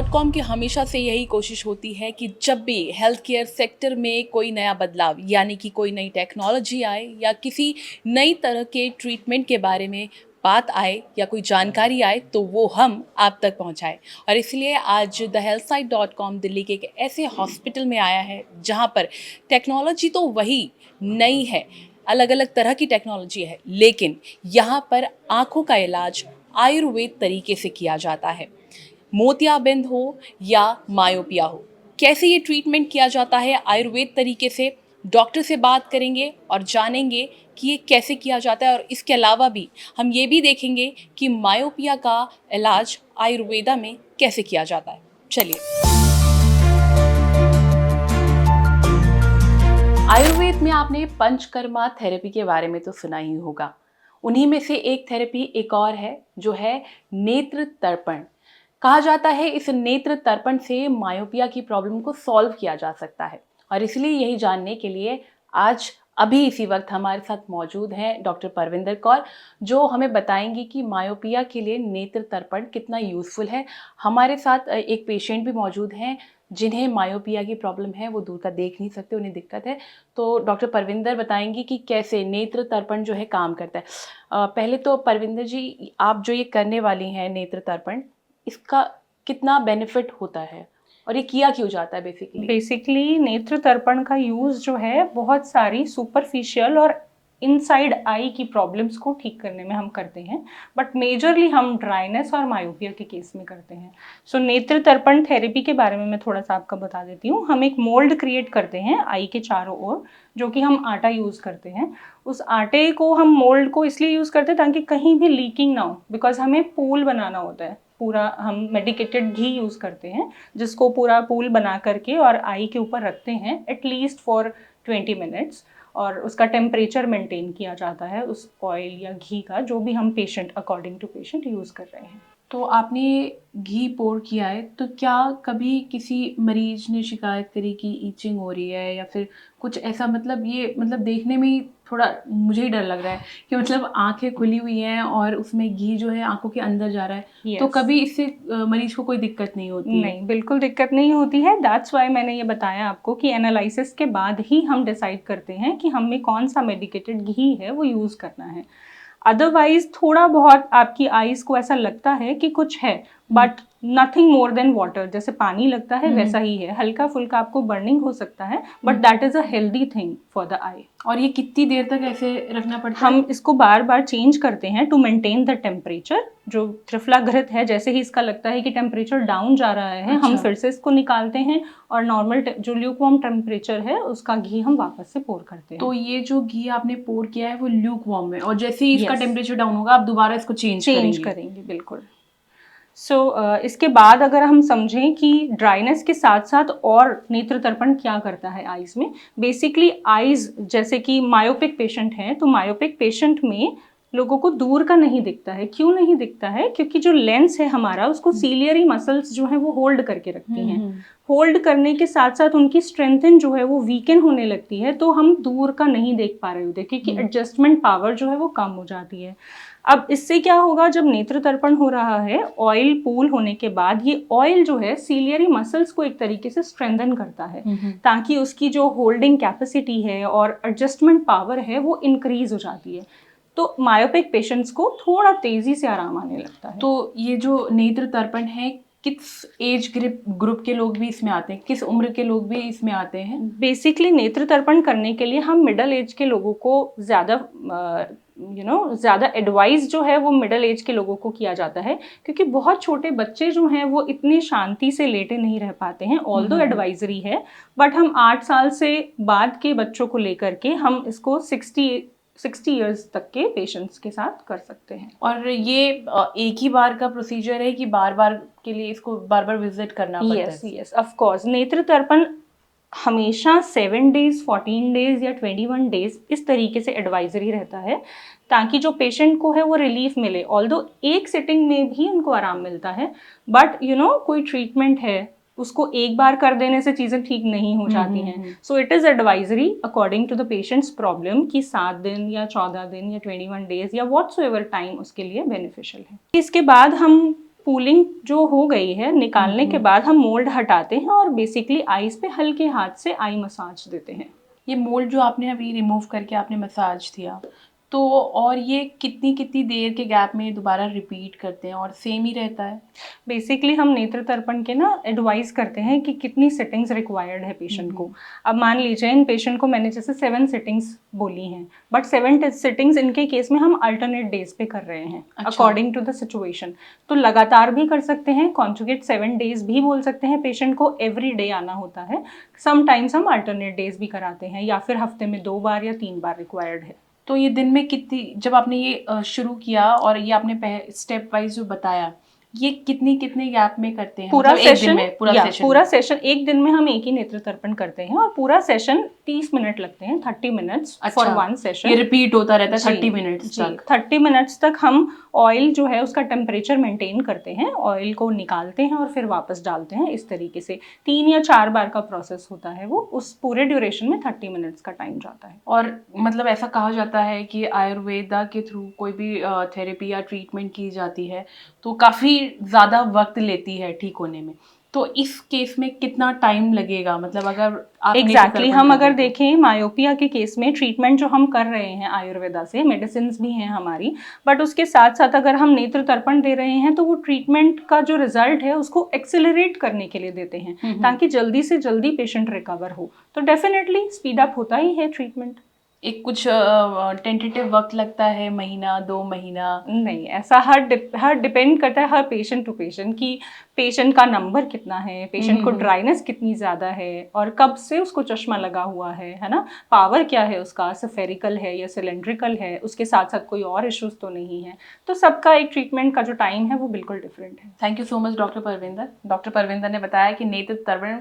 healthcare.com की हमेशा से यही कोशिश होती है कि जब भी हेल्थ केयर सेक्टर में कोई नया बदलाव यानी कि कोई नई टेक्नोलॉजी आए या किसी नई तरह के ट्रीटमेंट के बारे में बात आए या कोई जानकारी आए तो वो हम आप तक पहुंचाएं। और इसलिए आज thehealthsite.com दिल्ली के एक ऐसे हॉस्पिटल में आया है जहां पर टेक्नोलॉजी तो वही नई है, अलग अलग तरह की टेक्नोलॉजी है, लेकिन यहाँ पर आँखों का इलाज आयुर्वेद तरीके से किया जाता है। मोतियाबिंद हो या मायोपिया हो, कैसे ये ट्रीटमेंट किया जाता है आयुर्वेद तरीके से, डॉक्टर से बात करेंगे और जानेंगे कि ये कैसे किया जाता है। और इसके अलावा भी हम ये भी देखेंगे कि मायोपिया का इलाज आयुर्वेदा में कैसे किया जाता है। चलिए, आयुर्वेद में आपने पंचकर्मा थेरेपी के बारे में तो सुना ही होगा। उन्हीं में से एक थेरेपी एक और है जो है नेत्र तर्पण। कहा जाता है इस नेत्र तर्पण से मायोपिया की प्रॉब्लम को सॉल्व किया जा सकता है। और इसलिए यही जानने के लिए आज अभी इसी वक्त हमारे साथ मौजूद हैं डॉक्टर परविंदर कौर, जो हमें बताएंगी कि मायोपिया के लिए नेत्र तर्पण कितना यूज़फुल है। हमारे साथ एक पेशेंट भी मौजूद हैं जिन्हें मायोपिया की प्रॉब्लम है, वो दूर का देख नहीं सकते, उन्हें दिक्कत है। तो डॉक्टर परविंदर बताएंगी कि कैसे नेत्र तर्पण जो है काम करता है। पहले तो परविंदर जी, आप जो ये करने वाली हैं नेत्र तर्पण, इसका कितना बेनिफिट होता है और ये किया क्यों जाता है बेसिकली नेत्र तर्पण का यूज़ जो है बहुत सारी सुपरफिशियल और इनसाइड आई की प्रॉब्लम्स को ठीक करने में हम करते हैं, बट मेजरली हम ड्राइनेस और मायोपिया के केस में करते हैं। सो नेत्र तर्पण थेरेपी के बारे में मैं थोड़ा सा आपका बता देती हूँ। हम एक मोल्ड क्रिएट करते हैं आई के चारों ओर, जो कि हम आटा यूज़ करते हैं। उस आटे को हम मोल्ड को इसलिए यूज़ करते हैं ताकि कहीं भी लीकिंग ना हो, बिकॉज हमें पूल बनाना होता है। पूरा हम मेडिकेटेड घी यूज़ करते हैं जिसको पूरा पूल बना करके और आई के ऊपर रखते हैं एटलीस्ट फॉर 20 मिनट्स, और उसका टेम्परेचर मेंटेन किया जाता है उस ऑयल या घी का, जो भी हम patient according to patient use कर रहे हैं। तो आपने घी पोर किया है, तो क्या कभी किसी मरीज ने शिकायत करी कि ईचिंग हो रही है या फिर कुछ ऐसा? मतलब ये देखने में ही थोड़ा मुझे ही डर लग रहा है कि आंखें खुली हुई हैं और उसमें घी जो है आंखों के अंदर जा रहा है। Yes. तो कभी इससे मरीज को कोई दिक्कत नहीं होती? नहीं, बिल्कुल दिक्कत नहीं होती है। दैट्स वाई मैंने ये बताया आपको कि एनालिसिस के बाद ही हम डिसाइड करते हैं कि हमें कौन सा मेडिकेटेड घी है वो यूज़ करना है। अदरवाइज थोड़ा बहुत आपकी आईज को ऐसा लगता है कि कुछ है, but nothing more than water. जैसे पानी लगता है वैसा ही है, हल्का फुल्का आपको बर्निंग हो सकता है, but that is a healthy thing for the eye. और ये कितनी देर तक ऐसे रखना पड़ता है? हम इसको बार बार चेंज करते हैं टू मेंटेन द टेम्परेचर। जो त्रिफला घृत है, जैसे ही इसका लगता है कि टेम्परेचर डाउन जा रहा है, अच्छा। हम फिर से इसको निकालते हैं और नॉर्मल जो ल्यूकवार्म टेम्परेचर है उसका घी हम वापस से पोर करते हैं। तो ये जो घी आपने पोर किया है वो ल्यूकवार्म है, और जैसे ही इसका Yes. टेम्परेचर डाउन होगा आप दोबारा इसको चेंज करेंगे बिल्कुल। इसके बाद अगर हम समझें कि ड्राइनेस के साथ साथ और नेत्र तर्पण क्या करता है आईज में। बेसिकली आईज, जैसे कि मायोपिक पेशेंट हैं, तो मायोपिक पेशेंट में लोगों को दूर का नहीं दिखता है। क्यों नहीं दिखता है? क्योंकि जो लेंस है हमारा, उसको सीलियरी मसल्स जो है वो होल्ड करके रखती हैं। होल्ड करने के साथ साथ उनकी स्ट्रेंथन जो है वो वीकन होने लगती है, तो हम दूर का नहीं देख पा रहे होते, क्योंकि एडजस्टमेंट पावर जो है वो कम हो जाती है। अब इससे क्या होगा, जब नेत्र तर्पण हो रहा है, ऑयल पूल होने के बाद ये ऑयल जो है सीलियरी मसल्स को एक तरीके से स्ट्रेंथन करता है, ताकि उसकी जो होल्डिंग कैपेसिटी है और एडजस्टमेंट पावर है वो इंक्रीज हो जाती है। तो मायोपिक पेशेंट्स को थोड़ा तेजी से आराम आने लगता है। तो ये जो नेत्र तर्पण है, किस एज ग्रुप के लोग भी इसमें आते हैं? किस उम्र के लोग भी इसमें आते हैं? बेसिकली नेत्र तर्पण करने के लिए हम मिडल एज के लोगों को ज़्यादा एडवाइस जो है वो मिडल एज के लोगों को किया जाता है, क्योंकि बहुत छोटे बच्चे जो हैं वो इतनी शांति से लेटे नहीं रह पाते हैं। ऑल्दो एडवाइजरी है, बट हम 8 साल से बाद के बच्चों को लेकर के हम इसको 60 इयर्स तक के पेशेंट्स के साथ कर सकते हैं। और ये एक ही बार का प्रोसीजर है कि बार बार के लिए इसको बार बार विजिट करना पड़ता है? Yes, of course. नेत्र तर्पण हमेशा 7 डेज, 14 डेज या 21 डेज इस तरीके से एडवाइजरी रहता है, ताकि जो पेशेंट को है वो रिलीफ मिले। ऑल्दो एक सिटिंग में भी उनको आराम मिलता है, बट कोई ट्रीटमेंट है उसको एक बार कर देने से चीज़ें ठीक नहीं हो जाती हैं। So it is advisory according to the patient's problem कि 7 दिन या 14 दिन या 21 डेज या व्हाट्सोएवर टाइम उसके लिए बेनिफिशियल है। इसके बाद हम पूलिंग जो हो गई है निकालने के बाद हम मोल्ड हटाते हैं और बेसिकली आईज पे हल्के हाथ से आई मसाज देते हैं। ये मोल्ड जो आपने अभी रिमूव करके आपने मसाज दिया, तो और ये कितनी कितनी देर के गैप में दोबारा रिपीट करते हैं और सेम ही रहता है? बेसिकली हम नेत्र तर्पण के ना एडवाइस करते हैं कि कितनी सेटिंग्स रिक्वायर्ड है पेशेंट को। अब मान लीजिए इन पेशेंट को मैंने जैसे 7 सेटिंग्स बोली हैं, बट 7 सेटिंग्स इनके केस में हम अल्टरनेट डेज पे कर रहे हैं अकॉर्डिंग टू द सिचुएशन। तो लगातार भी कर सकते हैं, कॉन्जुगेट 7 डेज भी बोल सकते हैं, पेशेंट को एवरी डे आना होता है। समटाइम्स हम अल्टरनेट डेज भी कराते हैं या फिर हफ्ते में 2 बार या 3 बार रिक्वायर्ड है। तो ये दिन में कितनी, जब आपने ये शुरू किया और ये आपने स्टेप वाइज जो बताया, ये कितने गैप में करते हैं? पूरा मतलब एक दिन में, पूरा सेशन एक दिन में हम एक ही नेत्र तर्पण करते हैं और पूरा सेशन 30 मिनट लगते हैं, 30 मिनट्स फॉर वन सेशन। ये रिपीट होता रहता है 30 मिनट्स तक। 30 मिनट्स तक हम ऑयल जो है उसका टेम्परेचर मेंटेन करते हैं, ऑयल को निकालते हैं और फिर वापस डालते हैं। इस तरीके से 3 या 4 बार का प्रोसेस होता है वो, उस पूरे ड्यूरेशन में 30 मिनट्स का टाइम जाता है। और मतलब ऐसा कहा जाता है कि आयुर्वेदा के थ्रू कोई भी थेरेपी या ट्रीटमेंट की जाती है तो काफ़ी ज़्यादा वक्त लेती है ठीक होने में। तो इस केस में कितना टाइम लगेगा? मतलब अगर आप एग्जैक्टली हम अगर देखें मायोपिया के केस में ट्रीटमेंट जो हम कर रहे हैं आयुर्वेदा से, मेडिसिन भी हैं हमारी, बट उसके साथ साथ अगर हम नेत्र तर्पण दे रहे हैं तो वो ट्रीटमेंट का जो रिजल्ट है उसको एक्सेलरेट करने के लिए देते हैं ताकि जल्दी से जल्दी पेशेंट रिकवर हो। तो डेफिनेटली स्पीड अप होता ही है ट्रीटमेंट। एक कुछ टेंटेटिव वक्त लगता है, महीना 2 महीना? नहीं, ऐसा हर डिपेंड करता है हर पेशेंट टू पेशेंट कि पेशेंट का नंबर कितना है, पेशेंट को ड्राइनेस कितनी ज़्यादा है और कब से उसको चश्मा लगा हुआ है ना, पावर क्या है उसका, स्फेरिकल है या सिलेंड्रिकल है, उसके साथ साथ कोई और इश्यूज तो नहीं है। तो सबका एक ट्रीटमेंट का जो टाइम है वो बिल्कुल डिफरेंट है। Thank you so much doctor Parvinder. Doctor Parvinder ने बताया कि नेत्र तर्पण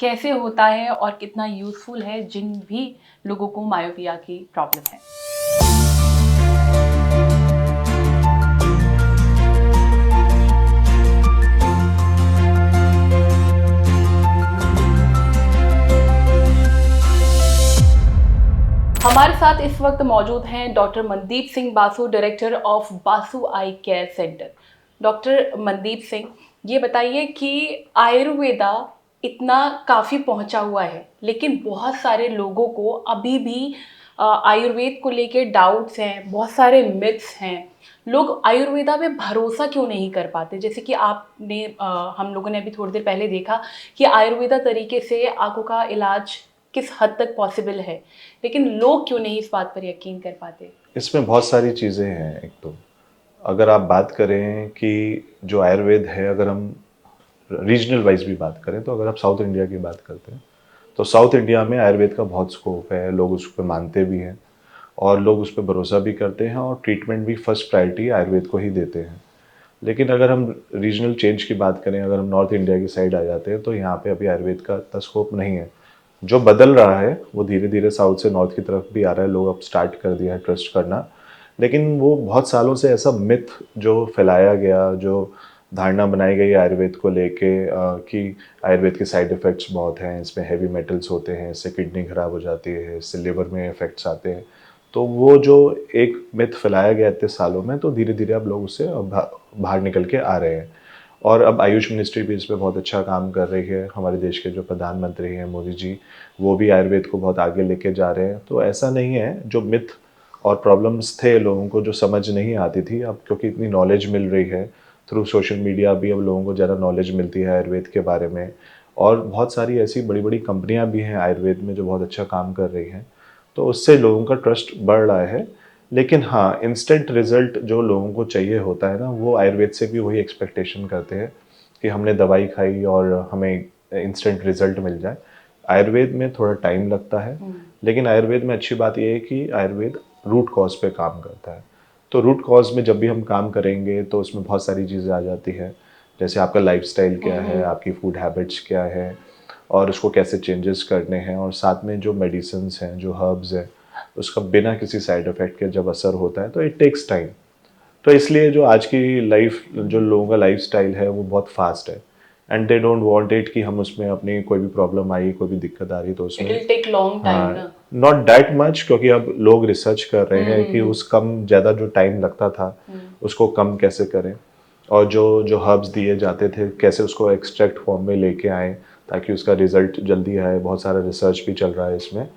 कैसे होता है और कितना यूज़फुल है जिन भी लोगों को मायोपिया की प्रॉब्लम है। हमारे साथ इस वक्त मौजूद हैं doctor Mandeep Singh Basu, director of Basu I care centre. Doctor Mandeep Singh, ये बताइए कि आयुर्वेदा इतना काफ़ी पहुंचा हुआ है, लेकिन बहुत सारे लोगों को अभी भी आयुर्वेद को लेके डाउट्स हैं, बहुत सारे मिथ्स हैं। लोग आयुर्वेदा पे भरोसा क्यों नहीं कर पाते? जैसे कि आपने हम लोगों ने अभी थोड़ी देर पहले देखा कि आयुर्वेदा तरीके से आंखों का इलाज किस हद तक पॉसिबल है, लेकिन लोग क्यों नहीं इस बात पर यकीन कर पाते? इसमें बहुत सारी चीज़ें हैं। एक तो अगर आप बात करें कि जो आयुर्वेद है, अगर हम रीजनल वाइज भी बात करें तो अगर आप साउथ इंडिया की बात करते हैं तो साउथ इंडिया में आयुर्वेद का बहुत स्कोप है, लोग उस पर मानते भी हैं और लोग उस पर भरोसा भी करते हैं और ट्रीटमेंट भी फर्स्ट प्रायोरिटी आयुर्वेद को ही देते हैं। लेकिन अगर हम रीजनल चेंज की बात करें, अगर हम नॉर्थ इंडिया की साइड आ जाते हैं तो यहाँ पे अभी आयुर्वेद का इतना स्कोप नहीं है। जो बदल रहा है वो धीरे धीरे साउथ से नॉर्थ की तरफ भी आ रहा है, लोग अब स्टार्ट कर दिया है ट्रस्ट करना। लेकिन वो बहुत सालों से ऐसा मिथ जो फैलाया गया, जो धारणा बनाई गई आयुर्वेद को लेके कि आयुर्वेद के साइड इफ़ेक्ट्स बहुत हैं, इसमें हैवी मेटल्स होते हैं, इससे किडनी ख़राब हो जाती है, इससे लिवर में इफ़ेक्ट्स आते हैं। तो वो जो एक मिथ फैलाया गया इतने सालों में, तो धीरे धीरे अब लोग उससे बाहर निकल के आ रहे हैं। और अब आयुष मिनिस्ट्री भी इस पर बहुत अच्छा काम कर रही है। हमारे देश के जो प्रधानमंत्री हैं मोदी जी, वो भी आयुर्वेद को बहुत आगे लेके जा रहे हैं। तो ऐसा नहीं है, जो मिथ और प्रॉब्लम्स थे लोगों को जो समझ नहीं आती थी, अब क्योंकि इतनी नॉलेज मिल रही है थ्रू सोशल मीडिया भी, अब लोगों को ज़्यादा नॉलेज मिलती है आयुर्वेद के बारे में। और बहुत सारी ऐसी बड़ी बड़ी कंपनियां भी हैं आयुर्वेद में जो बहुत अच्छा काम कर रही हैं, तो उससे लोगों का ट्रस्ट बढ़ रहा है। लेकिन हाँ, इंस्टेंट रिजल्ट जो लोगों को चाहिए होता है ना, वो आयुर्वेद से भी वही एक्सपेक्टेशन करते हैं कि हमने दवाई खाई और हमें इंस्टेंट रिजल्ट मिल जाए। आयुर्वेद में थोड़ा टाइम लगता है, लेकिन आयुर्वेद में अच्छी बात यह है कि आयुर्वेद रूट कॉज पे काम करता है। तो रूट कॉज में जब भी हम काम करेंगे तो उसमें बहुत सारी चीज़ें आ जाती है, जैसे आपका लाइफस्टाइल क्या है, आपकी फूड हैबिट्स क्या है और उसको कैसे चेंजेस करने हैं, और साथ में जो मेडिसिन्स हैं, जो हर्ब्स हैं, उसका बिना किसी साइड इफ़ेक्ट के जब असर होता है तो इट टेक्स टाइम। तो इसलिए जो आज की लाइफ, जो लोगों का लाइफस्टाइल है वो बहुत फास्ट है and they don't want it कि हम उसमें अपनी कोई भी प्रॉब्लम आई, कोई भी दिक्कत आ रही तो उसमें it will take long time ना, नॉट दैट मच, क्योंकि अब लोग रिसर्च कर रहे हैं कि उस कम ज़्यादा जो टाइम लगता था उसको कम कैसे करें। और जो जो हर्ब्स दिए जाते थे कैसे उसको एक्सट्रैक्ट फॉर्म में लेके आए ताकि उसका रिजल्ट जल्दी आए, बहुत सारा रिसर्च भी चल रहा है इसमें।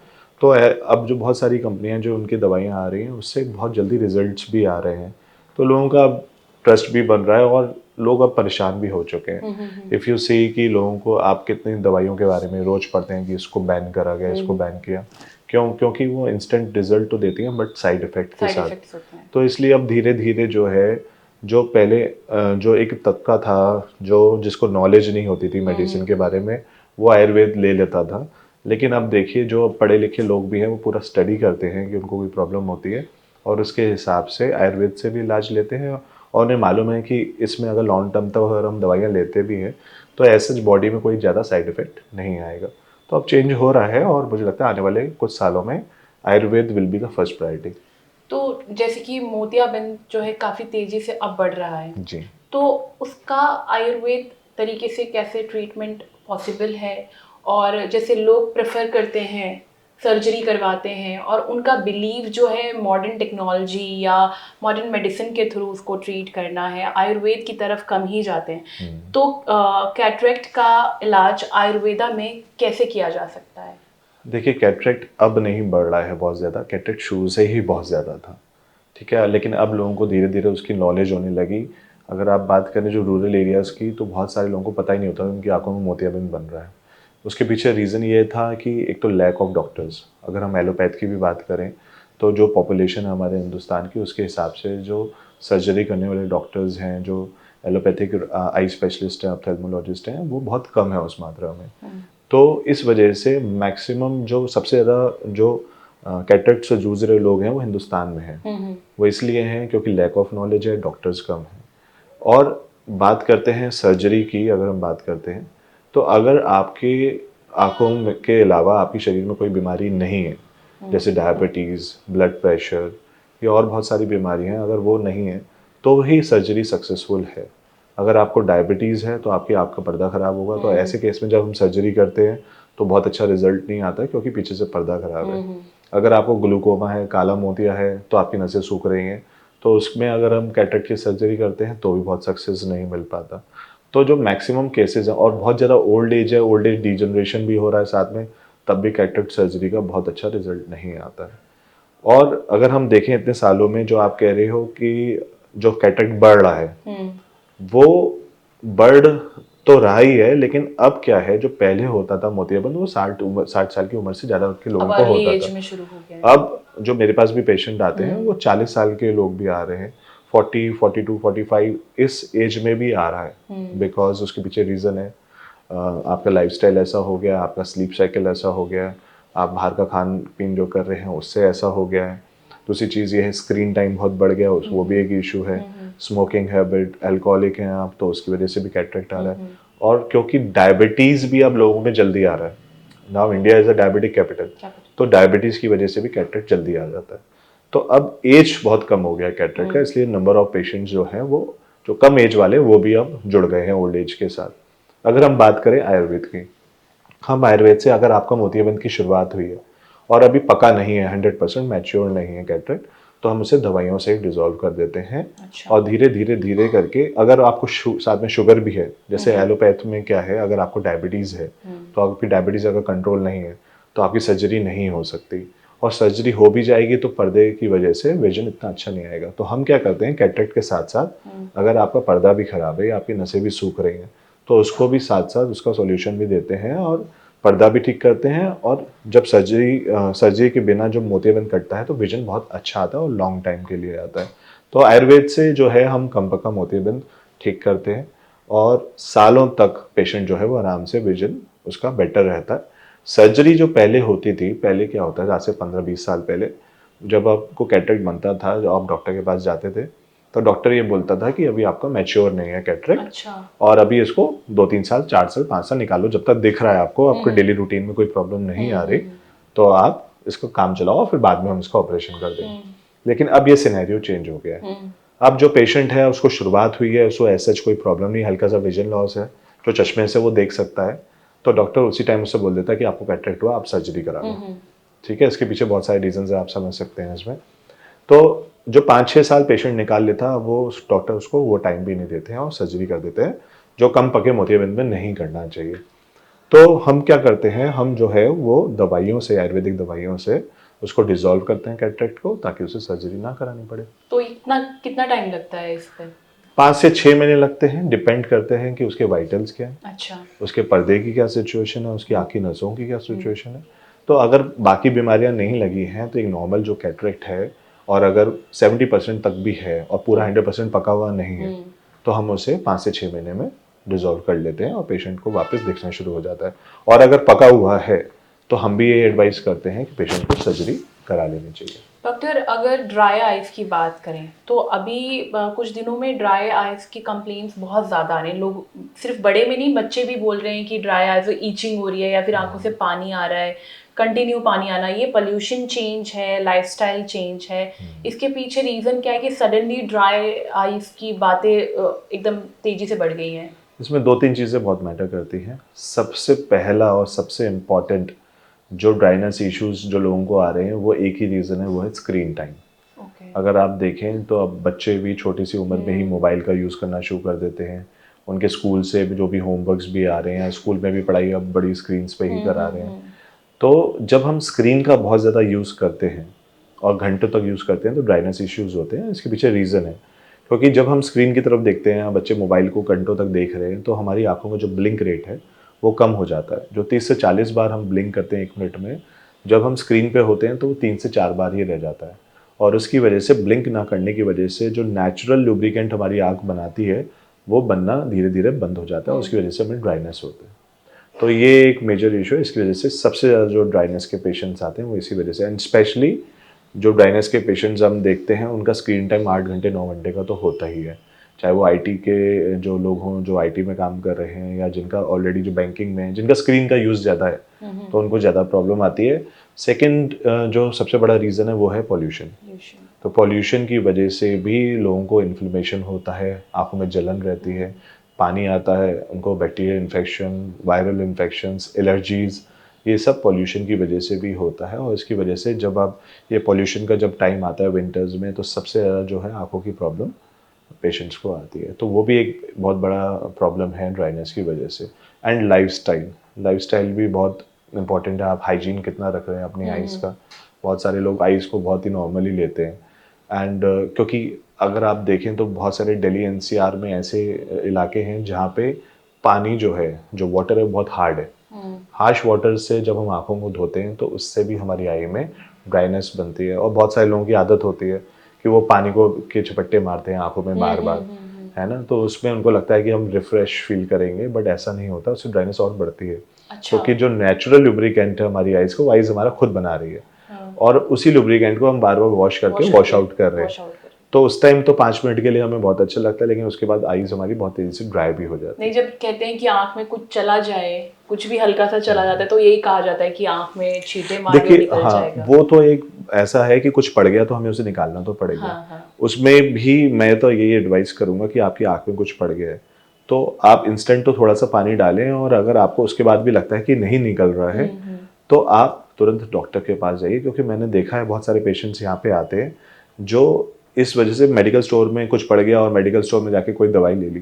तो अब जो बहुत सारी कंपनियां जो उनकी दवाइयां आ रही हैं उससे बहुत जल्दी रिजल्ट्स भी आ रहे हैं, तो लोगों का अब ट्रस्ट भी बन रहा है और लोग अब परेशान भी हो चुके हैं। इफ़ यू सी कि लोगों को आप कितनी दवाइयों के बारे में रोज पढ़ते हैं कि इसको बैन करा गया, इसको बैन किया, क्योंकि वो इंस्टेंट रिजल्ट तो देती हैं बट साइड इफेक्ट के साइड साथ। इफेक्ट्स होते हैं। तो इसलिए अब धीरे धीरे जो है, जो पहले जो एक तबका था जो जिसको नॉलेज नहीं होती थी मेडिसिन के बारे में, वो आयुर्वेद ले लेता था। लेकिन अब देखिए जो पढ़े लिखे लोग भी हैं वो पूरा स्टडी करते हैं कि उनको कोई प्रॉब्लम होती है और उसके हिसाब से आयुर्वेद से भी इलाज लेते हैं, और उन्हें मालूम है कि इसमें अगर लॉन्ग टर्म तक अगर हम दवाइयाँ लेते भी हैं तो ऐसे बॉडी में कोई ज़्यादा साइड इफेक्ट नहीं आएगा। तो अब चेंज हो रहा है और मुझे लगता है आने वाले कुछ सालों में Ayurveda will be the first priority. तो जैसे कि मोतियाबिंद जो है काफ़ी तेज़ी से अब बढ़ रहा है, जी। तो उसका आयुर्वेद तरीके से कैसे ट्रीटमेंट पॉसिबल है? और जैसे लोग प्रेफर करते हैं, सर्जरी करवाते हैं और उनका बिलीव जो है मॉडर्न टेक्नोलॉजी या मॉडर्न मेडिसिन के थ्रू उसको ट्रीट करना है, आयुर्वेद की तरफ कम ही जाते हैं। तो कैटरेक्ट का इलाज आयुर्वेदा में कैसे किया जा सकता है? देखिए कैटरेक्ट अब नहीं बढ़ रहा है बहुत ज़्यादा, कैटरेक्ट शुरू से ही बहुत ज़्यादा था, ठीक है, लेकिन अब लोगों को धीरे धीरे उसकी नॉलेज होने लगी। अगर आप बात करें जो रूरल एरियाज़ की, तो बहुत सारे लोगों को पता ही नहीं होता उनकी आंखों में मोतियाबिंद बन रहा है। उसके पीछे रीज़न ये था कि एक तो लैक ऑफ डॉक्टर्स। अगर हम एलोपैथ की भी बात करें तो जो पॉपुलेशन है हमारे हिंदुस्तान की उसके हिसाब से जो सर्जरी करने वाले डॉक्टर्स हैं, जो एलोपैथिक आई स्पेशलिस्ट हैं, ऑप्थेल्मोलॉजिस्ट हैं, वो बहुत कम है उस मात्रा में। तो इस वजह से मैक्सिमम जो सबसे ज़्यादा जो कैटरेक्ट से जूझ रहे लोग हैं वो हिंदुस्तान में हैं। वो इसलिए हैं क्योंकि लैक ऑफ नॉलेज है, डॉक्टर्स कम हैं। और बात करते हैं सर्जरी की, अगर हम बात करते हैं तो अगर आपके आँखों के अलावा आपके शरीर में कोई बीमारी नहीं है, जैसे डायबिटीज़, ब्लड प्रेशर या और बहुत सारी बीमारियाँ हैं, अगर वो नहीं है तो ही सर्जरी सक्सेसफुल है। अगर आपको डायबिटीज़ है तो आपकी आँख का पर्दा ख़राब होगा, तो ऐसे केस में जब हम सर्जरी करते हैं तो बहुत अच्छा रिजल्ट नहीं आता है क्योंकि पीछे से पर्दा ख़राब है। अगर आपको ग्लूकोमा है, काला मोतिया है, तो आपकी नसें सूख रही हैं, तो उसमें अगर हम कैटरेक्ट की सर्जरी करते हैं तो भी बहुत सक्सेस नहीं मिल पाता। तो जो मैक्सिमम केसेस हैं और बहुत ज़्यादा ओल्ड एज है, ओल्ड एज डिजनरेशन भी हो रहा है साथ में, तब भी कैटरेक्ट सर्जरी का बहुत अच्छा रिजल्ट नहीं आता है। और अगर हम देखें इतने सालों में जो आप कह रहे हो कि जो कैटरेक्ट बढ़ रहा है, वो बढ़ तो रहा ही है, लेकिन अब क्या है, जो पहले होता था मोतियाबिंद वो 60 साल की उम्र से ज़्यादा के लोगों अब को अर्ली होता एज था। में शुरू हो गया है। अब जो मेरे पास भी पेशेंट आते हैं वो 40 साल के लोग भी आ रहे हैं, 40, 42, 45 इस एज में भी आ रहा है। बिकॉज उसके पीछे रीज़न है आपका लाइफस्टाइल ऐसा हो गया, आपका स्लीप साइकिल ऐसा हो गया, आप बाहर का खान पीन जो कर रहे हैं उससे ऐसा हो गया है। दूसरी चीज़ ये है स्क्रीन टाइम बहुत बढ़ गया, वो भी एक इशू है। स्मोकिंग हैबिट, अल्कोहलिक हैं आप, तो उसकी वजह से भी कैटरेक्ट आ रहा है। और क्योंकि डायबिटीज़ भी अब लोगों में जल्दी आ रहा है, now India is a diabetic capital, तो डायबिटीज़ की वजह से भी कैटरेक्ट जल्दी आ जाता है। तो अब एज बहुत कम हो गया कैटरेक्ट का, इसलिए नंबर ऑफ पेशेंट्स जो हैं वो जो कम एज वाले वो भी अब जुड़ गए हैं ओल्ड एज के साथ। अगर हम बात करें आयुर्वेद की, हम आयुर्वेद से अगर आपका मोतियाबिंद की शुरुआत हुई है और अभी पका नहीं है, 100% मैच्योर नहीं है कैटरेक्ट, तो हम उसे दवाइयों से डिसॉल्व कर देते हैं। अच्छा। और धीरे धीरे धीरे करके अगर आपको साथ में शुगर भी है, जैसे एलोपैथ में क्या है, अगर आपको डायबिटीज़ है तो आपकी डायबिटीज़ अगर कंट्रोल नहीं है तो आपकी सर्जरी नहीं हो सकती, और सर्जरी हो भी जाएगी तो पर्दे की वजह से विजन इतना अच्छा नहीं आएगा। तो हम क्या करते हैं, कैटरेक्ट के साथ साथ अगर आपका पर्दा भी खराब है या आपकी नसें भी सूख रही हैं तो उसको भी साथ साथ उसका सॉल्यूशन भी देते हैं और पर्दा भी ठीक करते हैं। और जब सर्जरी के बिना जब मोतियाबिंद कटता है तो विजन बहुत अच्छा आता है और लॉन्ग टाइम के लिए आता है। तो आयुर्वेद से जो है हम कम पका मोतियाबिंद ठीक करते हैं और सालों तक पेशेंट जो है वो आराम से विजन उसका बेटर रहता है। सर्जरी जो पहले होती थी, पहले क्या होता है, आज से 15-20 साल पहले जब आपको कैटरेक्ट बनता था, जब आप डॉक्टर के पास जाते थे तो डॉक्टर ये बोलता था कि अभी आपका मैच्योर नहीं है कैटरेक्ट, अच्छा। और अभी इसको 2-3 साल, 4 साल, 5 साल निकालो, जब तक दिख रहा है आपको डेली रूटीन में कोई प्रॉब्लम नहीं आ रही तो आप इसको काम चलाओ, फिर बाद में हम इसका ऑपरेशन कर देंगे। लेकिन अब ये सिनेरियो चेंज हो गया है। अब जो पेशेंट है उसको शुरुआत हुई है, उसको ऐसा कोई प्रॉब्लम नहीं, हल्का सा विजन लॉस है जो चश्मे से वो देख सकता है, तो डॉक्टर उसी टाइम उससे बोल देता है कि आपको कैटरेक्ट हुआ, आप सर्जरी करा लो। ठीक है, इसके पीछे बहुत सारे रीजंस है, आप समझ सकते हैं इसमें। तो जो 5-6 साल पेशेंट निकाल लेता वो डॉक्टर उसको वो टाइम भी नहीं देते हैं और सर्जरी कर देते हैं, जो कम पके मोतियाबिंद में नहीं करना चाहिए। तो हम क्या करते हैं, हम जो है वो दवाइयों से, आयुर्वेदिक दवाइयों से उसको डिसॉल्व करते हैं कैटरेक्ट को, ताकि उसे सर्जरी ना करानी पड़े। तो इतना कितना टाइम लगता है इस पर? 5 से 6 महीने लगते हैं, डिपेंड करते हैं कि उसके वाइटल्स क्या है, अच्छा। उसके पर्दे की क्या सिचुएशन है, उसकी आँख की नसों की क्या सिचुएशन है। तो अगर बाकी बीमारियां नहीं लगी हैं तो एक नॉर्मल जो कैटरेक्ट है, और अगर 70% तक भी है और पूरा 100% पका हुआ नहीं है, तो हम उसे 5 से 6 महीने में डिसॉल्व कर लेते हैं और पेशेंट को वापस दिखना शुरू हो जाता है। और अगर पका हुआ है तो हम भी ये एडवाइस करते हैं कि पेशेंट को सर्जरी करा लेनी चाहिए। डॉक्टर, अगर ड्राई आइज़ की बात करें तो अभी कुछ दिनों में ड्राई आइज़ की कंप्लेंट्स बहुत ज़्यादा आ रहे हैं। लोग सिर्फ बड़े में नहीं, बच्चे भी बोल रहे हैं कि ड्राई आइज़ ईचिंग हो रही है या फिर आंखों से पानी आ रहा है, कंटिन्यू पानी आना। ये पोल्यूशन चेंज है, लाइफस्टाइल चेंज है, इसके पीछे रीज़न क्या है कि सडनली ड्राई आइज़ की बातें एकदम तेज़ी से बढ़ गई हैं? इसमें 2-3 चीज़ें बहुत मैटर करती हैं। सबसे पहला और सबसे इम्पॉर्टेंट जो ड्राइनेस इश्यूज जो लोगों को आ रहे हैं, वो एक ही रीज़न है, वो है स्क्रीन टाइम। अगर आप देखें तो अब बच्चे भी छोटी सी उम्र में ही मोबाइल का यूज़ करना शुरू कर देते हैं। उनके स्कूल से जो भी होमवर्क्स भी आ रहे हैं, स्कूल में भी पढ़ाई अब बड़ी स्क्रीन्स पे ही करा रहे हैं। तो जब हम स्क्रीन का बहुत ज़्यादा यूज़ करते हैं और घंटों तक यूज़ करते हैं तो ड्राइनेस इश्यूज़ होते हैं। इसके पीछे रीज़न है, क्योंकि जब हम स्क्रीन की तरफ देखते हैं, बच्चे मोबाइल को घंटों तक देख रहे हैं, तो हमारी आंखों का जो ब्लिंक रेट है वो कम हो जाता है। जो 30 से 40 बार हम ब्लिंक करते हैं 1 मिनट में, जब हम स्क्रीन पे होते हैं तो वो 3 से 4 बार ही रह जाता है। और उसकी वजह से, ब्लिंक ना करने की वजह से, जो नेचुरल लुब्रिकेंट हमारी आँख बनाती है वो बनना धीरे धीरे बंद हो जाता है, उसकी वजह से हमें ड्राइनेस होता है। तो ये एक मेजर इशू है। इसकी वजह से सबसे ज़्यादा जो ड्राइनेस के पेशेंट्स आते हैं वो इसी वजह से, एंड स्पेशली जो ड्राइनेस के पेशेंट्स हम देखते हैं उनका स्क्रीन टाइम 8 घंटे 9 घंटे का तो होता ही है। चाहे वो आईटी के जो लोग हों, जो आईटी में काम कर रहे हैं, या जिनका ऑलरेडी जो बैंकिंग में, जिनका स्क्रीन का यूज़ ज़्यादा है, तो उनको ज़्यादा प्रॉब्लम आती है। सेकंड जो सबसे बड़ा रीज़न है वो है पॉल्यूशन। तो पॉल्यूशन की वजह से भी लोगों को इन्फ्लेमेशन होता है, आँखों में जलन रहती है, पानी आता है, उनको bacterial infection, viral infections, allergies, ये सब पॉल्यूशन की वजह से भी होता है। और इसकी वजह से जब आप ये पॉल्यूशन का जब टाइम आता है विंटर्स में, तो सबसे ज़्यादा जो है आँखों की प्रॉब्लम पेशेंट्स को आती है। तो वो भी एक बहुत बड़ा प्रॉब्लम है ड्राइनेस की वजह से। एंड लाइफस्टाइल भी बहुत इंपॉर्टेंट है। आप हाइजीन कितना रख रहे हैं अपनी आइज़ का। बहुत सारे लोग आइज़ को बहुत ही नॉर्मली लेते हैं, एंड क्योंकि अगर आप देखें तो बहुत सारे दिल्ली एनसीआर में ऐसे इलाके हैं जहाँ पे पानी जो है, जो वाटर है, बहुत हार्ड है। हार्श वाटर से जब हम आँखों को धोते हैं तो उससे भी हमारी आई में ड्राइनेस बनती है। और बहुत सारे लोगों की आदत होती है कि वो पानी को के झपट्टे मारते हैं आंखों में बार बार, है ना, तो उसमें उनको लगता है कि हम रिफ्रेश फील करेंगे, बट ऐसा नहीं होता, उससे ड्राइनेस और बढ़ती है। अच्छा। क्योंकि जो नेचुरल लुब्रिकेंट है हमारी आइज़ को, आइज़ हमारा खुद बना रही है, और उसी लुब्रिकेंट को हम बार बार वॉश करके वॉश आउट कर रहे हैं। तो उस टाइम तो 5 मिनट के लिए हमें बहुत अच्छा लगता है, लेकिन उसके बाद आइज़ हमारी बहुत तेज़ी से ड्राई भी हो जाती है। नहीं, जब कहते हैं कि आँख में कुछ चला जाए, कुछ भी हल्का सा चला जाता है, तो यही कहा जाता है कि आँख में छींटे मार के निकल जाएगा। वो तो एक ऐसा है कि कुछ पड़ गया तो हमें उसे निकालना तो पड़ेगा। उसमें भी मैं तो यही एडवाइस करूंगा कि आपकी आँख में कुछ पड़ गया है तो आप इंस्टेंट तो थोड़ा सा पानी डालें, और अगर आपको उसके बाद भी लगता है कि नहीं निकल रहा है तो आप तुरंत डॉक्टर के पास जाइए। क्योंकि मैंने देखा है बहुत सारे पेशेंट्स यहाँ पे आते हैं जो इस वजह से मेडिकल स्टोर में कुछ पड़ गया और मेडिकल स्टोर में जाके कोई दवाई ले ली।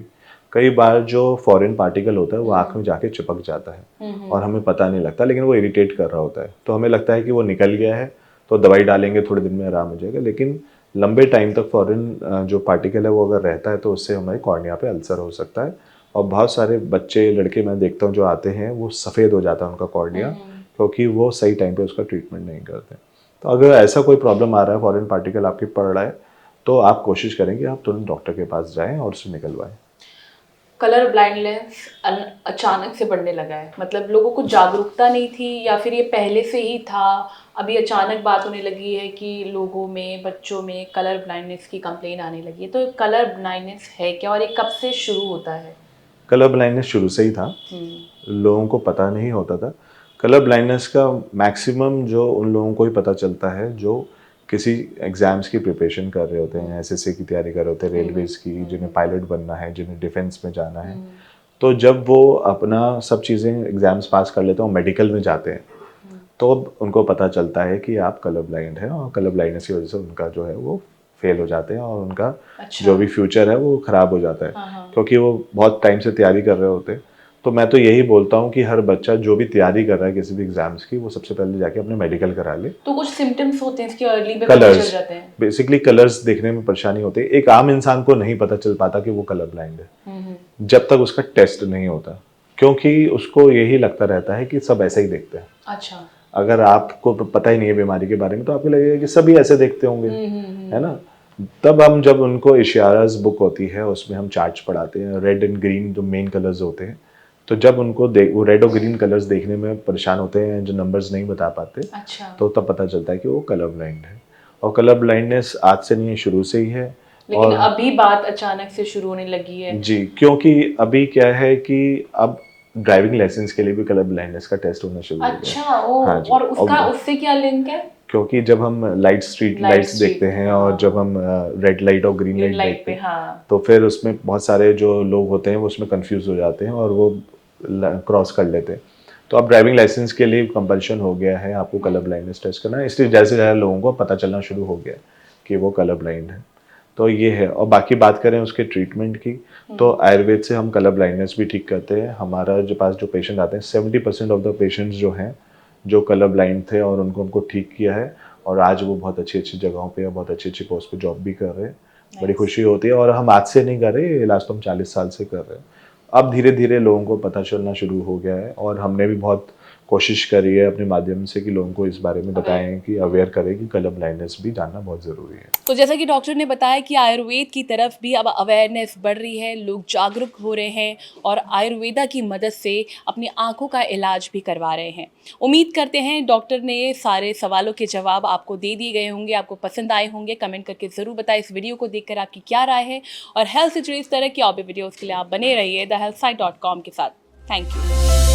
कई बार जो फॉरेन पार्टिकल होता है वो आँख में जाके चिपक जाता है और हमें पता नहीं लगता, लेकिन वो इरिटेट कर रहा होता है, तो हमें लगता है कि वो निकल गया है तो दवाई डालेंगे थोड़े दिन में आराम हो जाएगा, लेकिन लंबे टाइम तक फॉरेन जो पार्टिकल है वो अगर रहता है तो उससे हमारे कॉर्निया पे अल्सर हो सकता है। और बहुत सारे बच्चे, लड़के मैं देखता हूँ जो आते हैं वो सफ़ेद हो जाता है उनका कॉर्निया, क्योंकि वो सही टाइम पे उसका ट्रीटमेंट नहीं करते। तो अगर ऐसा कोई प्रॉब्लम आ रहा है, फॉरेन पार्टिकल आपकी पड़ रहा है, तो आप कोशिश करें कि आप तुरंत डॉक्टर के पास जाएं और उसे निकलवाएं। कलर ब्लाइंडनेस अचानक से बढ़ने लगा है, मतलब लोगों को जागरूकता नहीं थी या फिर ये पहले से ही था, अभी अचानक बात होने लगी है कि लोगों में, बच्चों में कलर ब्लाइंडनेस की कंप्लेन आने लगी है। तो कलर ब्लाइंडनेस है क्या और ये कब से शुरू होता है? कलर ब्लाइंडनेस शुरू से ही था, लोगों को पता नहीं होता था। कलर ब्लाइंडनेस का मैक्सिमम जो उन लोगों को ही पता चलता है जो किसी एग्ज़ाम्स की प्रिपरेशन कर रहे होते हैं, एसएससी की तैयारी कर रहे होते हैं, रेलवेज़ की, जिन्हें पायलट बनना है, जिन्हें डिफेंस में जाना है। तो जब वो अपना सब चीज़ें एग्ज़ाम्स पास कर लेते हैं और मेडिकल में जाते हैं तो अब उनको पता चलता है कि आप कलर ब्लाइंड हैं, और कलर ब्लाइंडनेस की वजह से उनका जो है वो फेल हो जाते हैं और उनका अच्छा। जो भी फ्यूचर है वो ख़राब हो जाता है, हाँ हाँ। क्योंकि वो बहुत टाइम से तैयारी कर रहे होते हैं। तो मैं तो यही बोलता हूँ कि हर बच्चा जो भी तैयारी कर रहा है किसी भी एग्ज़ाम्स की, वो सबसे पहले जाके अपने मेडिकल करा ले। तो कुछ सिम्टम्स होते हैं इसके अर्ली में पता चल कलर्स, जाते हैं? बेसिकली कलर्स देखने में परेशानी होती है। एक आम इंसान को नहीं पता चल पाता कि वो कलर ब्लाइंड है जब तक उसका टेस्ट नहीं होता, क्योंकि उसको यही लगता रहता है कि सब ऐसे ही देखते हैं। अच्छा। अगर आपको पता ही नहीं है बीमारी के बारे में तो आपको लगेगा कि सभी ऐसे देखते होंगे, है ना। तब हम जब उनको इशाराज बुक होती है उसमें हम चार्ट्स पढ़ाते हैं, रेड एंड ग्रीन जो मेन कलर्स होते हैं, तो जब उनको वो रेड और ग्रीन कलर्स देखने में परेशान होते हैं, जो नंबर्स नहीं बता पाते, अच्छा। तो तब पता चलता है कि वो कलर ब्लाइंड है। और कलर ब्लाइंडनेस आज से नहीं है, शुरू से ही है। लेकिन और अभी बात अचानक से शुरू होने लगी है। जी, क्योंकि अभी क्या है कि अब ड्राइविंग लाइसेंस के लिए भी कलर ब्लाइंडनेस का टेस्ट होना शुरू हो गया है। अच्छा, ओ, हाँ जी, और उसका उससे क्या लिंक है? क्योंकि जब हम light street Light lights street, देखते हैं हाँ। और जब हम रेड लाइट और ग्रीन ग्रीन लाइट लाइट देखते पे, हैं, हाँ। तो फिर उसमें बहुत सारे जो लोग होते हैं वो उसमें कंफ्यूज हो जाते हैं और वो क्रॉस कर लेते हैं। तो अब ड्राइविंग लाइसेंस के लिए कंपल्शन हो गया है आपको कलर ब्लाइंडनेस टेस्ट करना, इसलिए जैसे ज़्यादा लोगों को पता चलना शुरू हो गया कि वो कलर ब्लाइंड है। तो ये है। और बाकी बात करें उसके ट्रीटमेंट की, तो आयुर्वेद से हम कलर ब्लाइंडनेस भी ठीक करते हैं। हमारा जो पास जो पेशेंट आते हैं 70% ऑफ द पेशेंट्स जो हैं जो कलर ब्लाइंड थे और उनको ठीक किया है, और आज वो बहुत अच्छी अच्छी जगहों पे या बहुत अच्छी अच्छी पोस्ट पे जॉब भी कर रहे हैं। बड़ी खुशी होती है। और हम आज से नहीं कर रहे, इलाज तो हम 40 साल से कर रहे हैं। अब धीरे धीरे लोगों को पता चलना शुरू हो गया है और हमने भी बहुत कोशिश करी है अपने माध्यम से कि लोगों को इस बारे में बताएं, कि अवेयर करें कि कलर ब्लाइंडनेस भी जानना बहुत ज़रूरी है। तो जैसा कि डॉक्टर ने बताया कि आयुर्वेद की तरफ भी अब अवेयरनेस बढ़ रही है, लोग जागरूक हो रहे हैं और आयुर्वेदा की मदद से अपनी आंखों का इलाज भी करवा रहे हैं। उम्मीद करते हैं डॉक्टर ने सारे सवालों के जवाब आपको दे दिए गए होंगे, आपको पसंद आए होंगे। कमेंट करके ज़रूर बताएं इस वीडियो को देखकर आपकी क्या राय है, और हेल्थ से जुड़ी इस तरह की और भी वीडियोज़ के लिए आप बने रहिए thehealthsite.com के साथ। Thank you.